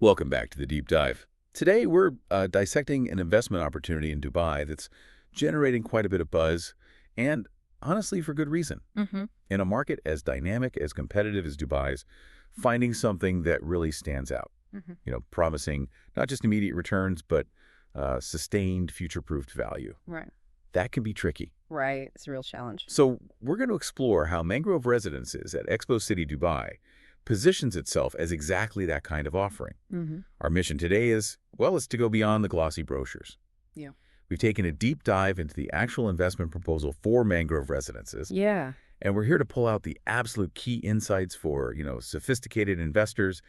Welcome back to the Deep Dive. Today, we're dissecting an investment opportunity in Dubai that's generating quite a bit of buzz, and honestly, for good reason. hmm In a market as dynamic, as competitive as Dubai's, finding something that really stands out, hmm promising not just immediate returns, but sustained, future-proofed value. Right. That can be tricky. Right. It's a real challenge. So we're going to explore how Mangrove Residences at Expo City, Dubai, positions itself as exactly that kind of offering. hmm Our mission today is to go beyond the glossy brochures. Yeah. We've taken a deep dive into the actual investment proposal for Mangrove Residences, Yeah. and we're here to pull out the absolute key insights for, sophisticated investors.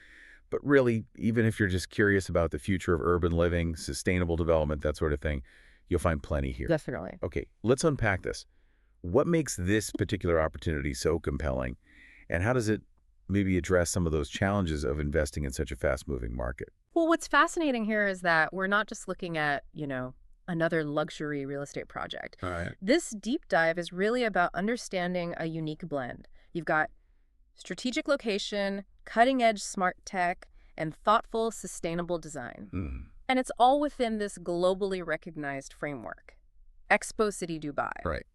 But really, even if you're just curious about the future of urban living, sustainable development, that sort of thing, you'll find plenty here. Definitely. Okay, let's unpack this. What makes this particular opportunity so compelling, and how does it maybe address some of those challenges of investing in such a fast-moving market? Well, what's fascinating here is that we're not just looking at, another luxury real estate project. All right. This deep dive is really about understanding a unique blend. You've got strategic location, cutting-edge smart tech, and thoughtful, sustainable design. Mm, And it's all within this globally recognized framework. Expo City Dubai. right.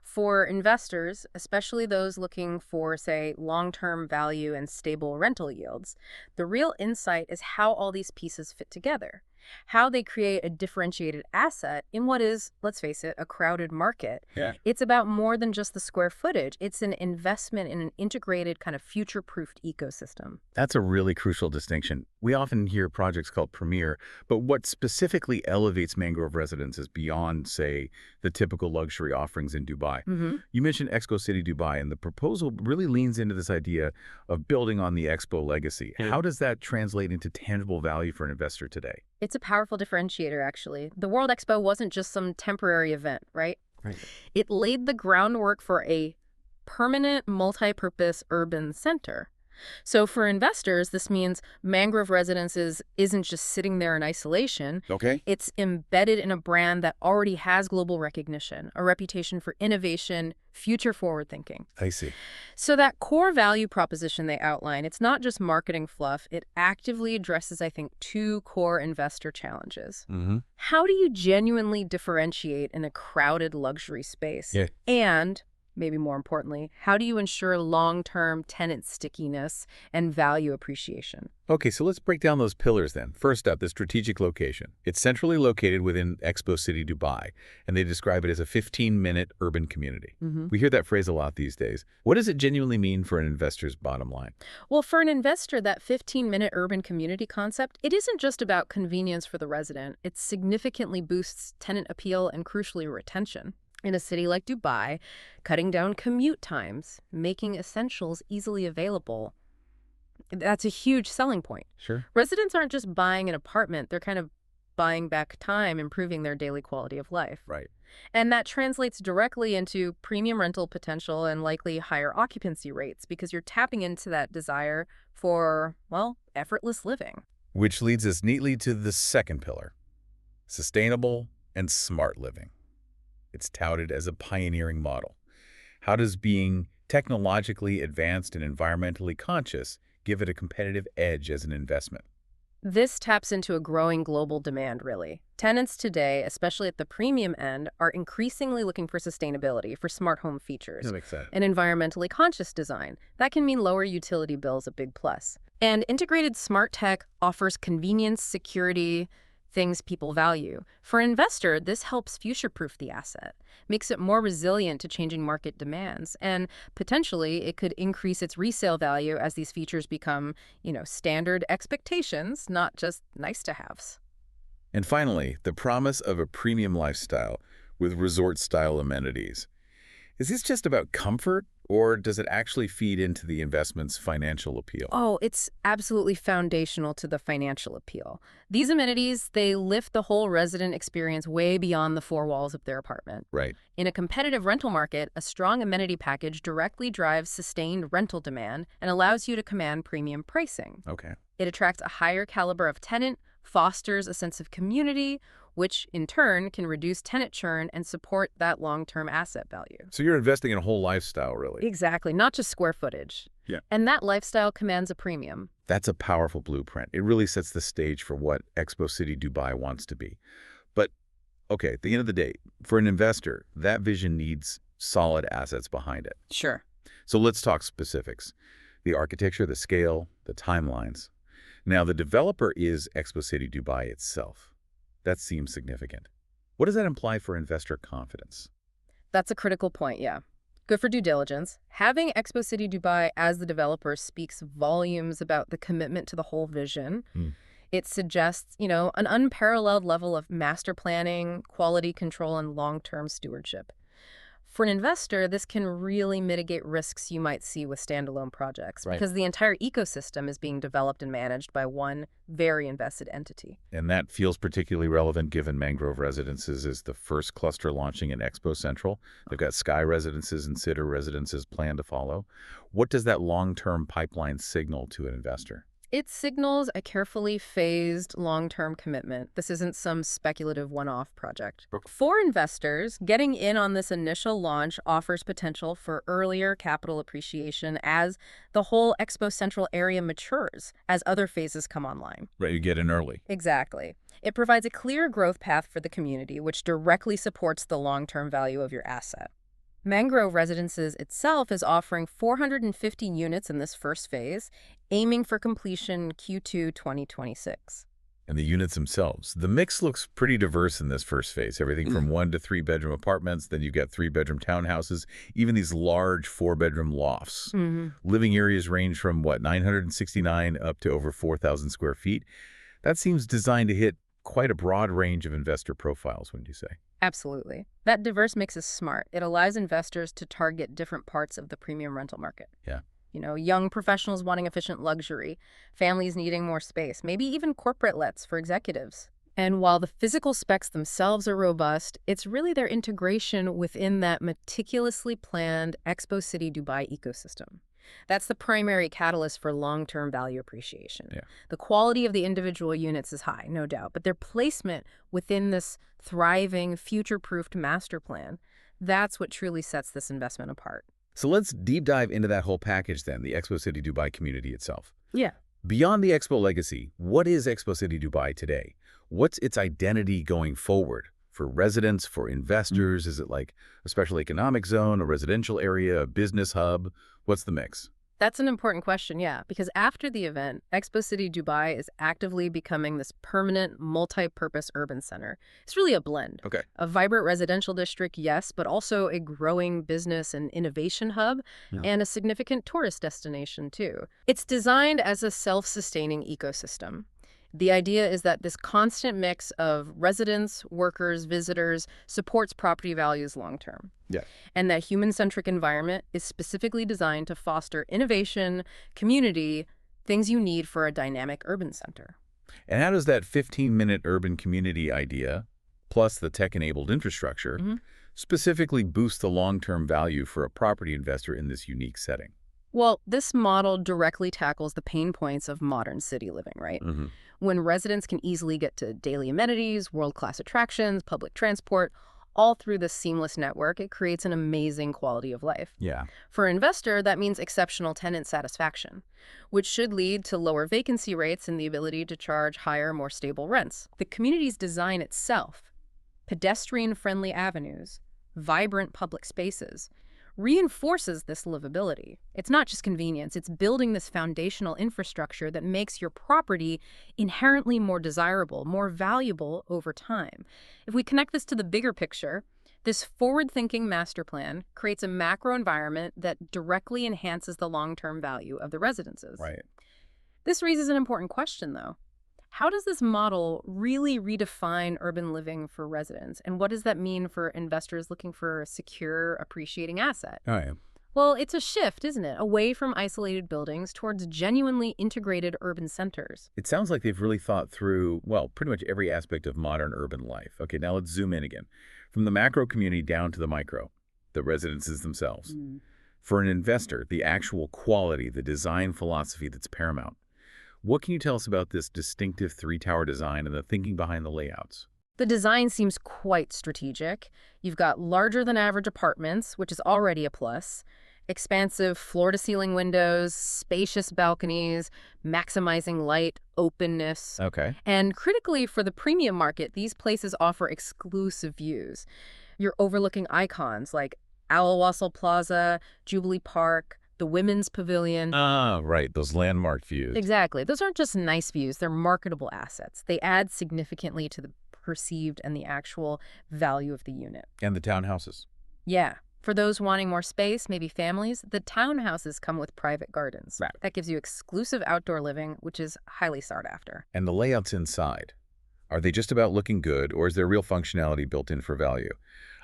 For investors, especially those looking for, say, long-term value and stable rental yields, the real insight is how all these pieces fit together, how they create a differentiated asset in what is, let's face it, a crowded market. Yeah. It's about more than just the square footage. It's an investment in an integrated kind of future-proofed ecosystem. That's a really crucial distinction. We often hear projects called premier, but what specifically elevates Mangrove Residences beyond, say, the typical luxury offerings in Dubai? You mentioned Expo City Dubai, and the proposal really leans into this idea of building on the Expo legacy. How does that translate into tangible value for an investor today? It's a powerful differentiator, actually. The World Expo wasn't just some temporary event, right? Right. It laid the groundwork for a permanent, multi-purpose urban center. So for investors, this means Mangrove Residences isn't just sitting there in isolation. Okay. It's embedded in a brand that already has global recognition, a reputation for innovation, future-forward thinking. I see. So that core value proposition they outline, it's not just marketing fluff. It actively addresses, I think, two core investor challenges. Mm-hmm. How do you genuinely differentiate in a crowded luxury space? Yeah. And, maybe more importantly, how do you ensure long-term tenant stickiness and value appreciation? Okay, so let's break down those pillars then. First up, the strategic location. It's centrally located within Expo City, Dubai, and they describe it as a 15-minute urban community. We hear that phrase a lot these days. What does it genuinely mean for an investor's bottom line? Well, for an investor, that 15-minute urban community concept, it isn't just about convenience for the resident. It significantly boosts tenant appeal and, crucially, retention. In a city like Dubai, cutting down commute times, making essentials easily available, that's a huge selling point. Sure. Residents aren't just buying an apartment, they're kind of buying back time, improving their daily quality of life. Right. And that translates directly into premium rental potential and likely higher occupancy rates because you're tapping into that desire for, well, effortless living. Which leads us neatly to the second pillar, sustainable and smart living. It's touted as a pioneering model. How does being technologically advanced and environmentally conscious give it a competitive edge as an investment? This taps into a growing global demand, really. Tenants today, especially at the premium end, are increasingly looking for sustainability, for smart home features, That makes sense. and environmentally conscious design. That can mean lower utility bills, a big plus. And integrated smart tech offers convenience, security, things people value. For an investor, this helps future-proof the asset, makes it more resilient to changing market demands, and potentially it could increase its resale value as these features become, standard expectations, not just nice-to-haves. And finally, the promise of a premium lifestyle with resort-style amenities. Is this just about comfort, or does it actually feed into the investment's financial appeal? Oh, it's absolutely foundational to the financial appeal. These amenities, they lift the whole resident experience way beyond the four walls of their apartment. Right. In a competitive rental market, a strong amenity package directly drives sustained rental demand and allows you to command premium pricing. Okay. It attracts a higher caliber of tenant, fosters a sense of community, which in turn can reduce tenant churn and support that long-term asset value. So you're investing in a whole lifestyle, really. Exactly, not just square footage. Yeah. And that lifestyle commands a premium. That's a powerful blueprint. It really sets the stage for what Expo City Dubai wants to be. But, okay, at the end of the day, for an investor, that vision needs solid assets behind it. Sure. So let's talk specifics. The architecture, the scale, the timelines. Now, the developer is Expo City Dubai itself. That seems significant. What does that imply for investor confidence? That's a critical point, yeah. Good for due diligence. Having Expo City Dubai as the developer speaks volumes about the commitment to the whole vision. Hmm. It suggests, an unparalleled level of master planning, quality control, and long-term stewardship. For an investor, this can really mitigate risks you might see with standalone projects Right. because the entire ecosystem is being developed and managed by one very invested entity. And that feels particularly relevant given Mangrove Residences is the first cluster launching in Expo Central. They've got Sky Residences and Sitter Residences planned to follow. What does that long-term pipeline signal to an investor? It signals a carefully phased, long-term commitment. This isn't some speculative one-off project. Okay. For investors, getting in on this initial launch offers potential for earlier capital appreciation as the whole Expo Central area matures, as other phases come online. Right, you get in early. Exactly. It provides a clear growth path for the community, which directly supports the long-term value of your asset. Mangrove Residences itself is offering 450 units in this first phase, aiming for completion Q2 2026. And the units themselves. The mix looks pretty diverse in this first phase. Everything from 1 to 3 bedroom apartments, then you've got 3-bedroom townhouses, even these large 4-bedroom lofts. Living areas range from, 969 up to over 4,000 square feet. That seems designed to hit quite a broad range of investor profiles, wouldn't you say? Absolutely. That diverse mix is smart. It allows investors to target different parts of the premium rental market. Yeah. Young professionals wanting efficient luxury, families needing more space, maybe even corporate lets for executives. And while the physical specs themselves are robust, it's really their integration within that meticulously planned Expo City Dubai ecosystem. That's the primary catalyst for long-term value appreciation. Yeah. The quality of the individual units is high, no doubt, but their placement within this thriving, future-proofed master plan, that's what truly sets this investment apart. So let's deep dive into that whole package then, the Expo City Dubai community itself. Yeah. Beyond the Expo legacy, what is Expo City Dubai today? What's its identity going forward? For residents, for investors, is it like a special economic zone, a residential area, a business hub? What's the mix? That's an important question, yeah, because after the event, Expo City Dubai is actively becoming this permanent, multi-purpose urban center. It's really a blend. Okay. A vibrant residential district, yes, but also a growing business and innovation hub, Yeah. and a significant tourist destination, too. It's designed as a self-sustaining ecosystem. The idea is that this constant mix of residents, workers, visitors supports property values long-term. Yeah. And that human-centric environment is specifically designed to foster innovation, community, things you need for a dynamic urban center. And how does that 15-minute urban community idea, plus the tech-enabled infrastructure, specifically boost the long-term value for a property investor in this unique setting? Well, this model directly tackles the pain points of modern city living, right? When residents can easily get to daily amenities, world-class attractions, public transport, all through this seamless network, it creates an amazing quality of life. Yeah. For an investor, that means exceptional tenant satisfaction, which should lead to lower vacancy rates and the ability to charge higher, more stable rents. The community's design itself, pedestrian-friendly avenues, vibrant public spaces, reinforces this livability. It's not just convenience, it's building this foundational infrastructure that makes your property inherently more desirable, more valuable over time. If we connect this to the bigger picture, this forward-thinking master plan creates a macro environment that directly enhances the long-term value of the residences. Right. This raises an important question, though. How does this model really redefine urban living for residents? And what does that mean for investors looking for a secure, appreciating asset? Oh, yeah. Well, it's a shift, isn't it? Away from isolated buildings towards genuinely integrated urban centers. It sounds like they've really thought through, well, pretty much every aspect of modern urban life. Okay, now let's zoom in again. From the macro community down to the micro, the residences themselves. For an investor, the actual quality, the design philosophy that's paramount. What can you tell us about this distinctive 3-tower design and the thinking behind the layouts? The design seems quite strategic. You've got larger than average apartments, which is already a plus, Expansive floor-to-ceiling windows, spacious balconies, maximizing light, openness. Okay. And critically, for the premium market, these places offer exclusive views. You're overlooking icons like Al-Wasl Plaza, Jubilee Park, the Women's Pavilion. Ah, right, those landmark views. Exactly. Those aren't just nice views, they're marketable assets. They add significantly to the perceived and the actual value of the unit. And the townhouses. Yeah. For those wanting more space, maybe families, the townhouses come with private gardens. Right. That gives you exclusive outdoor living, which is highly sought after. And the layouts inside. Are they just about looking good, or is there real functionality built in for value?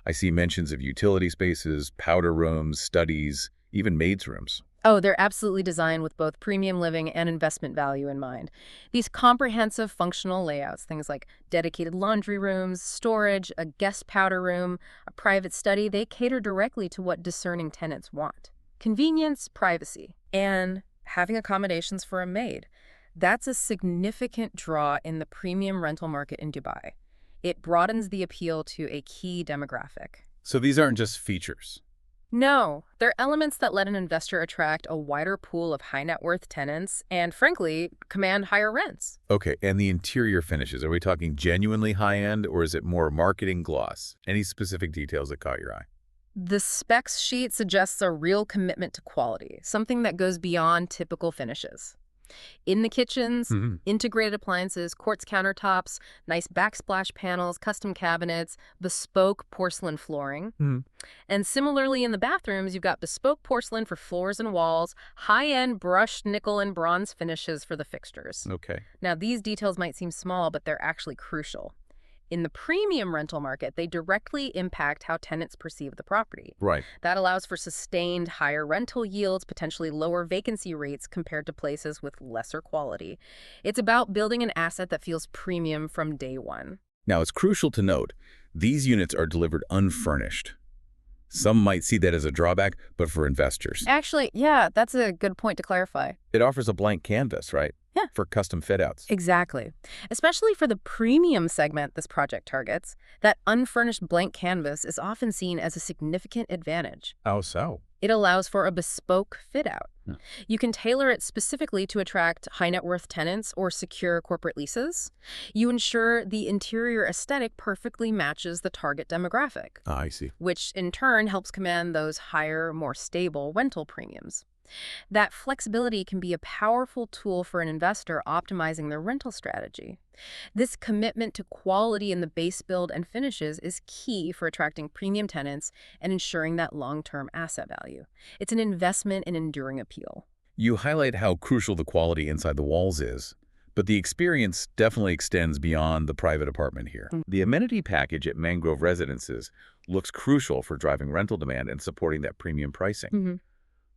I see mentions of utility spaces, powder rooms, studies, even maids' rooms. Oh, they're absolutely designed with both premium living and investment value in mind. These comprehensive functional layouts, things like dedicated laundry rooms, storage, a guest powder room, a private study, they cater directly to what discerning tenants want. Convenience, privacy, and having accommodations for a maid. That's a significant draw in the premium rental market in Dubai. It broadens the appeal to a key demographic. So these aren't just features. No, they're elements that let an investor attract a wider pool of high net worth tenants and, frankly, command higher rents. Okay, and the interior finishes, are we talking genuinely high-end, or is it more marketing gloss? Any specific details that caught your eye? The specs sheet suggests a real commitment to quality, something that goes beyond typical finishes. In the kitchens, integrated appliances, quartz countertops, nice backsplash panels, custom cabinets, bespoke porcelain flooring. And similarly in the bathrooms, you've got bespoke porcelain for floors and walls, high-end brushed nickel and bronze finishes for the fixtures. Okay. Now, these details might seem small, but they're actually crucial. In the premium rental market, they directly impact how tenants perceive the property. Right. That allows for sustained higher rental yields, potentially lower vacancy rates compared to places with lesser quality. It's about building an asset that feels premium from day one. Now, it's crucial to note, these units are delivered unfurnished. Some might see that as a drawback, but for investors, Actually, yeah, that's a good point to clarify. it offers a blank canvas, right? Yeah. For custom fit-outs. Exactly. Especially for the premium segment this project targets, that unfurnished blank canvas is often seen as a significant advantage. How so? It allows for a bespoke fit-out. Yeah. You can tailor it specifically to attract high-net-worth tenants or secure corporate leases. You ensure the interior aesthetic perfectly matches the target demographic, Ah, I see. which in turn helps command those higher, more stable rental premiums. That flexibility can be a powerful tool for an investor optimizing their rental strategy. This commitment to quality in the base build and finishes is key for attracting premium tenants and ensuring that long-term asset value. It's an investment in enduring appeal. You highlight how crucial the quality inside the walls is, but the experience definitely extends beyond the private apartment here. The amenity package at Mangrove Residences looks crucial for driving rental demand and supporting that premium pricing.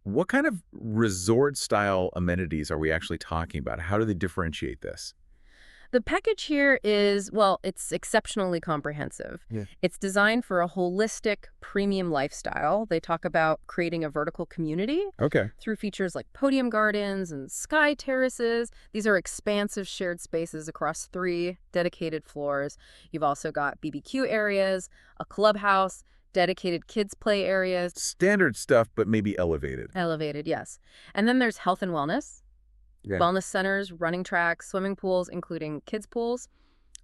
What kind of resort-style amenities are we actually talking about? How do they differentiate this? The package here is, well, it's exceptionally comprehensive. Yeah. It's designed for a holistic, premium lifestyle. They talk about creating a vertical community Okay. through features like podium gardens and sky terraces. These are expansive shared spaces across 3 dedicated floors. You've also got BBQ areas, a clubhouse, dedicated kids' play areas. Standard stuff, but maybe elevated. Elevated, yes. And then there's health and wellness. Yeah. Wellness centers, running tracks, swimming pools, including kids' pools,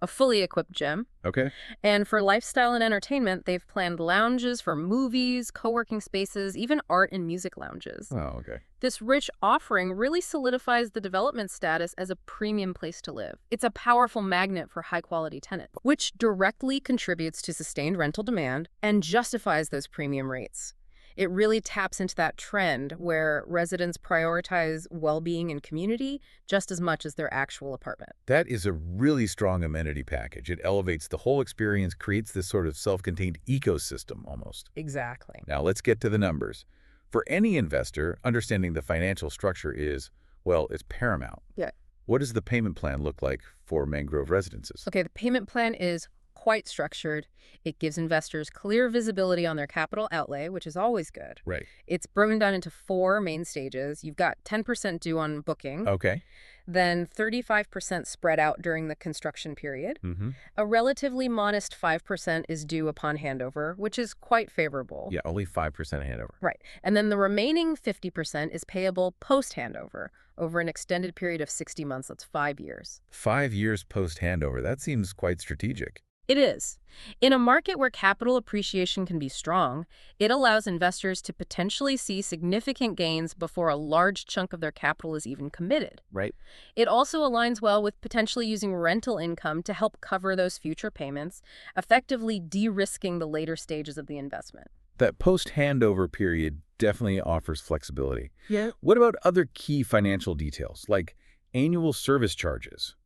a fully equipped gym. Okay. And for lifestyle and entertainment, they've planned lounges for movies, co-working spaces, even art and music lounges. Oh, okay. This rich offering really solidifies the development status as a premium place to live. It's a powerful magnet for high-quality tenants, which directly contributes to sustained rental demand and justifies those premium rates. It really taps into that trend where residents prioritize well-being and community just as much as their actual apartment. That is a really strong amenity package. It elevates the whole experience, creates this sort of self-contained ecosystem almost. Exactly. Now, let's get to the numbers. For any investor, understanding the financial structure is, well, it's paramount. Yeah. What does the payment plan look like for Mangrove Residences? Okay, the payment plan is quite structured. It gives investors clear visibility on their capital outlay, which is always good. Right. It's broken down into 4 main stages. You've got 10% due on booking. Okay. then 35% spread out during the construction period. Mm-hmm. A relatively modest 5% is due upon handover, which is quite favorable. Yeah, only 5% handover. Right. And then the remaining 50% is payable post-handover over an extended period of 60 months. That's 5 years. 5 years post-handover. That seems quite strategic. It is. In a market where capital appreciation can be strong, it allows investors to potentially see significant gains before a large chunk of their capital is even committed. Right. It also aligns well with potentially using rental income to help cover those future payments, effectively de-risking the later stages of the investment. That post-handover period definitely offers flexibility. Yeah. What about other key financial details, like annual service charges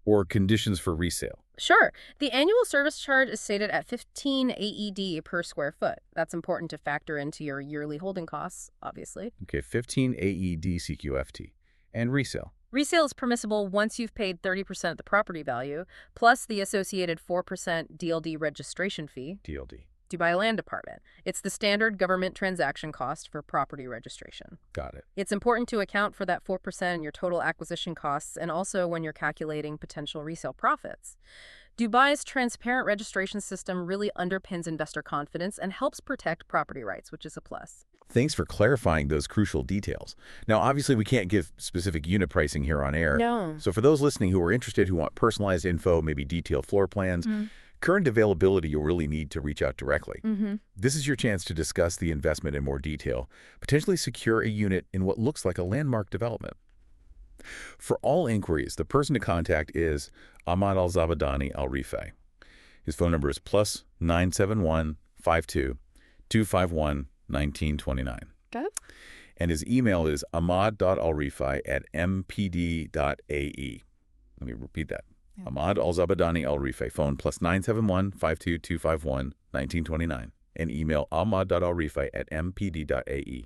or conditions for resale? Sure. The annual service charge is stated at 15 AED per square foot. That's important to factor into your yearly holding costs, obviously. Okay, 15 AED CQFT. And resale. Resale is permissible once you've paid 30% of the property value, plus the associated 4% DLD registration fee. DLD. Dubai Land Department. It's the standard government transaction cost for property registration. Got it. It's important to account for that 4% in your total acquisition costs and also when you're calculating potential resale profits. Dubai's transparent registration system really underpins investor confidence and helps protect property rights, which is a plus. Thanks for clarifying those crucial details. Now, obviously, we can't give specific unit pricing here on air. No. So for those listening who are interested, who want personalized info, maybe detailed floor plans, current availability, you'll really need to reach out directly. This is your chance to discuss the investment in more detail, potentially secure a unit in what looks like a landmark development. For all inquiries, the person to contact is Ahmad Al-Zabadani Al-Rifai. His phone number is +971 52 251 1929. Okay. And his email is ahmad.alrifai@mpd.ae. Let me repeat that. Ahmad Al-Zabadani Al-Rifai, phone +971 52 251 1929, and email ahmad.alrifai@mpd.ae.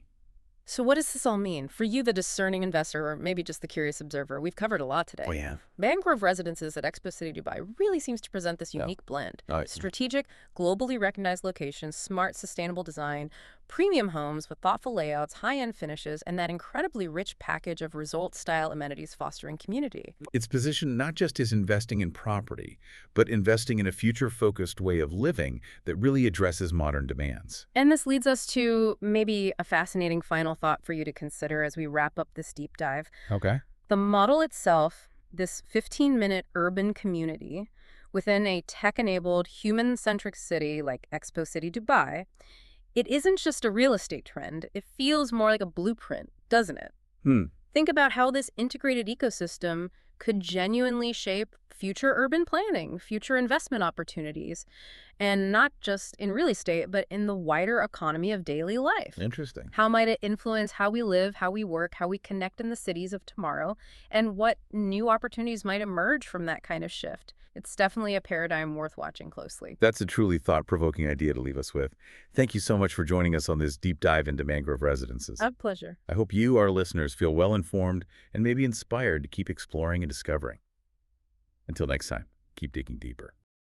So what does this all mean? For you, the discerning investor, or maybe just the curious observer, we've covered a lot today. Oh, yeah. Mangrove Residences at Expo City, Dubai really seems to present this unique blend. Strategic, globally recognized locations, smart, sustainable design, premium homes with thoughtful layouts, high-end finishes, and that incredibly rich package of resort-style amenities fostering community. It's positioned not just as investing in property, but investing in a future-focused way of living that really addresses modern demands. And this leads us to maybe a fascinating final thought for you to consider as we wrap up this deep dive. Okay. The model itself, this 15-minute urban community within a tech-enabled, human-centric city like Expo City, Dubai, it isn't just a real estate trend. It feels more like a blueprint, doesn't it? Think about how this integrated ecosystem could genuinely shape future urban planning, future investment opportunities, and not just in real estate, but in the wider economy of daily life. Interesting. How might it influence how we live, how we work, how we connect in the cities of tomorrow, and what new opportunities might emerge from that kind of shift? It's definitely a paradigm worth watching closely. That's a truly thought-provoking idea to leave us with. Thank you so much for joining us on this deep dive into Mangrove Residences. A pleasure. I hope you, our listeners, feel well-informed and maybe inspired to keep exploring and discovering. Until next time, keep digging deeper.